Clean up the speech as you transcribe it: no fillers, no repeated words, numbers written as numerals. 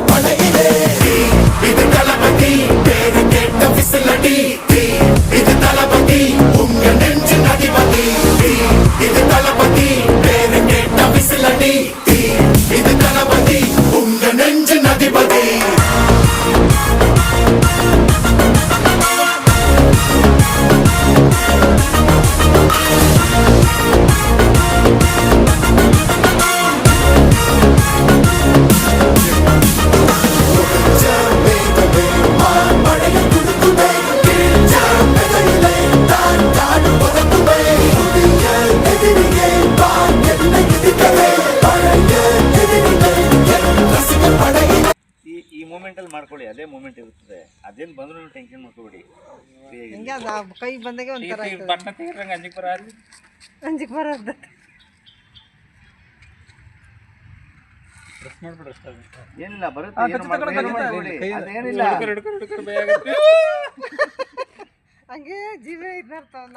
படையிலே இது தளபதி பேரு கேட்ட விசிலடி இது தளபதி உங்க நெஞ்சு அதிபதி இது தளபதி பேரு கேட்ட விசிலடி இது தளபதி உங்க நெஞ்சு அதிபதி ಮೂಮೆಂಟಲ್ಲಿ ಮಾಡ್ಕೊಳ್ಳಿ, ಅದೇ ಮೂಮೆಂಟ್ ಇರುತ್ತದೆ. ಅದೇನು ಬಂದ್ರು ಟೆನ್ಷನ್ ಮಾಡ್ಕೊಬೇಡಿ. ಕೈ ಬಂದಾಗೆ ಒಂಥರ ಬಟ್ಟೆ ತೆಗಿರಂಗೆ ಅಂಜಿಕ್ ಬರೋದು ಏನಿಲ್ಲ, ಬರುತ್ತೆ. ಹಂಗೆ ಜೀವ ಇದ್ದಾರ್ತಾವಲ್ಲ.